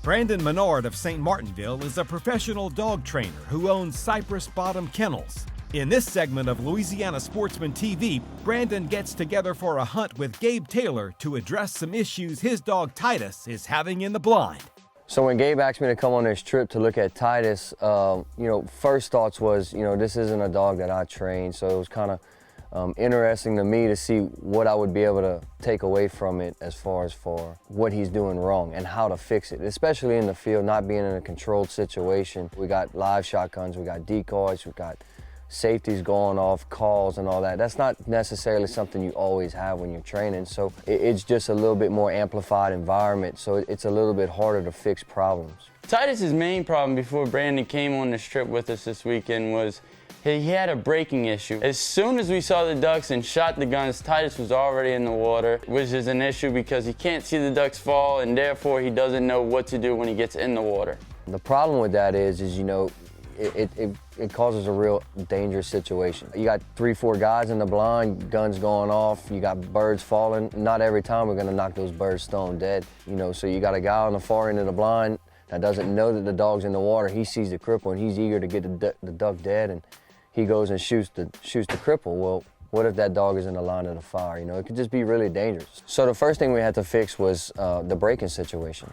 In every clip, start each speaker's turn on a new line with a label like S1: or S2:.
S1: Brandon Menard of St. Martinville is a professional dog trainer who owns Cypress Bottom Kennels. In this segment of Louisiana Sportsman TV, Brandon gets together for a hunt with Gabe Taylor to address some issues his dog Titus is having in the blind.
S2: So when Gabe asked me to come on this trip to look at Titus, first thoughts was, this isn't a dog that I train, so it was kind of interesting to me to see what I would be able to take away from it as far as for what he's doing wrong and how to fix it, especially in the field, not being in a controlled situation. We got live shotguns, we got decoys, we got safeties going off, calls and all that. That's not necessarily something you always have when you're training, so it's just a little bit more amplified environment, so it's a little bit harder to fix problems.
S3: Titus's main problem before Brandon came on this trip with us this weekend was he had a braking issue. As soon as we saw the ducks and shot the guns, Titus was already in the water, which is an issue because he can't see the ducks fall, and therefore he doesn't know what to do when he gets in the water.
S2: The problem with that is it causes a real dangerous situation. You got 3-4 guys in the blind, guns going off, you got birds falling. Not every time we're gonna knock those birds stone dead. So you got a guy on the far end of the blind that doesn't know that the dog's in the water. He sees the cripple and he's eager to get the duck dead, and he goes and shoots the cripple. Well, what if that dog is in the line of the fire? It could just be really dangerous. So the first thing we had to fix was the braking situation.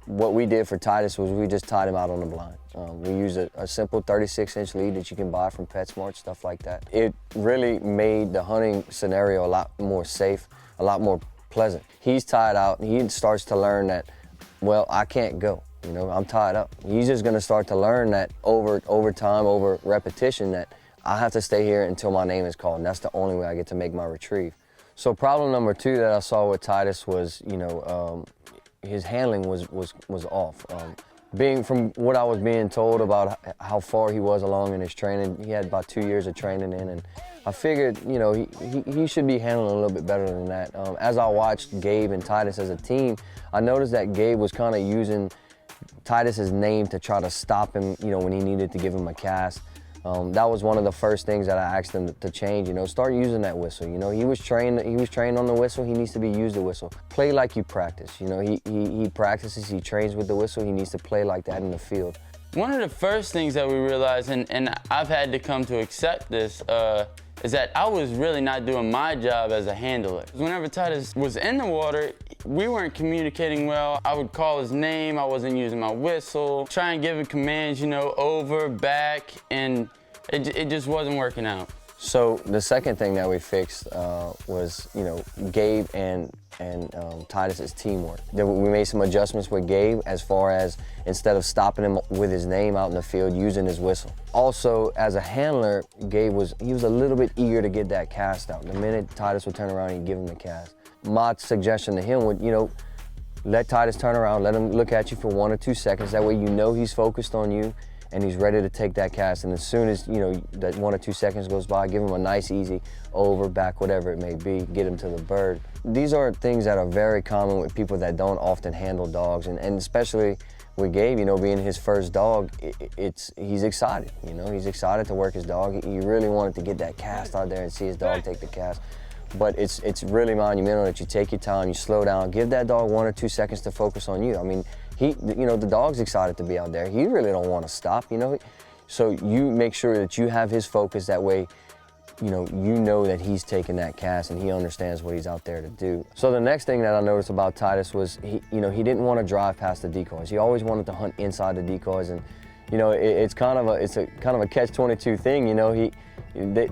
S2: What we did for Titus was we just tied him out on the blind. We used a simple 36-inch lead that you can buy from PetSmart, stuff like that. It really made the hunting scenario a lot more safe, a lot more pleasant. He's tied out, and he starts to learn that, well, I can't go. I'm tied up. He's just gonna start to learn that over time, over repetition, that I have to stay here until my name is called, and that's the only way I get to make my retrieve. So problem number 2 that I saw with Titus was, his handling was off. From what I was being told about how far he was along in his training, he had about 2 years of training in, and I figured, he should be handling a little bit better than that. As I watched Gabe and Titus as a team, I noticed that Gabe was kind of using Titus's name to try to stop him, when he needed to give him a cast. That was one of the first things that I asked him to change. Start using that whistle. He was trained on the whistle. He needs to be used the whistle. Play like you practice. He practices. He trains with the whistle. He needs to play like that in the field.
S3: One of the first things that we realized, and I've had to come to accept this, is that I was really not doing my job as a handler. Whenever Titus was in the water, we weren't communicating well. I would call his name, I wasn't using my whistle, try and give him commands, over, back, and it just wasn't working out.
S2: So the second thing that we fixed was, Gabe and Titus's teamwork. Then we made some adjustments with Gabe as far as, instead of stopping him with his name out in the field, using his whistle. Also, as a handler, Gabe was a little bit eager to get that cast out. The minute Titus would turn around, he'd give him the cast. My suggestion to him would, let Titus turn around, let him look at you for 1 or 2 seconds. That way he's focused on you and he's ready to take that cast. And as soon as, that 1 or 2 seconds goes by, give him a nice, easy over, back, whatever it may be, get him to the bird. These are things that are very common with people that don't often handle dogs, and especially with Gabe, being his first dog, he's excited, he's excited to work his dog. He really wanted to get that cast out there and see his dog take the cast. But it's really monumental that you take your time, you slow down, give that dog 1 or 2 seconds to focus on you. I mean, the dog's excited to be out there. He really don't want to stop, So you make sure that you have his focus. That way, you know that he's taking that cast and he understands what he's out there to do. So the next thing that I noticed about Titus was he didn't want to drive past the decoys. He always wanted to hunt inside the decoys, and it's kind of a catch-22 thing.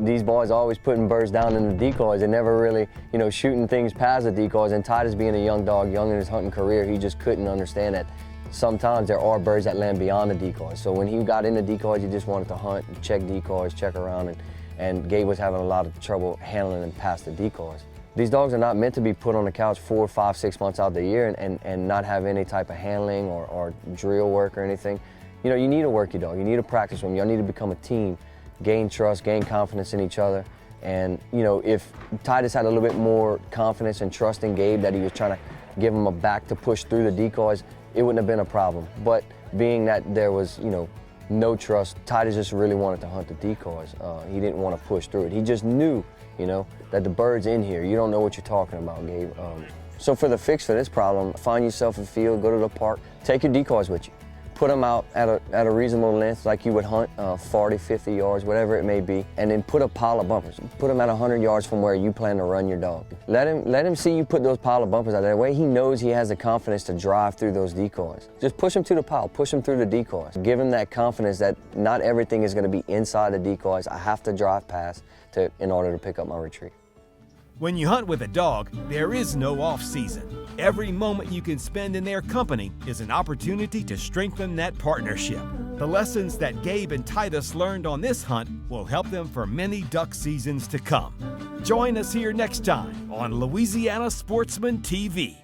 S2: These boys are always putting birds down in the decoys and never really, shooting things past the decoys. And Titus, being a young dog, young in his hunting career, he just couldn't understand that sometimes there are birds that land beyond the decoys. So when he got in the decoys, he just wanted to hunt, check decoys, check around, and Gabe was having a lot of trouble handling them past the decoys. These dogs are not meant to be put on the couch 4, 5, 6 months out of the year and not have any type of handling or drill work or anything. You need to work your dog. You need to practice with them. Y'all need to become a team, gain trust, gain confidence in each other. And, if Titus had a little bit more confidence and trust in Gabe, that he was trying to give him a back to push through the decoys, it wouldn't have been a problem. But being that there was, no trust, Titus just really wanted to hunt the decoys. He didn't want to push through it. He just knew, that the bird's in here. You don't know what you're talking about, Gabe. So for the fix for this problem, find yourself a field, go to the park, take your decoys with you. Put them out at a reasonable length like you would hunt, 40, 50 yards, whatever it may be, and then put a pile of bumpers. Put them at 100 yards from where you plan to run your dog. Let him see you put those pile of bumpers out there. That way he knows he has the confidence to drive through those decoys. Just push him to the pile, push him through the decoys. Give him that confidence that not everything is gonna be inside the decoys. I have to drive past in order to pick up my retrieve.
S1: When you hunt with a dog, there is no off-season. Every moment you can spend in their company is an opportunity to strengthen that partnership. The lessons that Gabe and Titus learned on this hunt will help them for many duck seasons to come. Join us here next time on Louisiana Sportsman TV.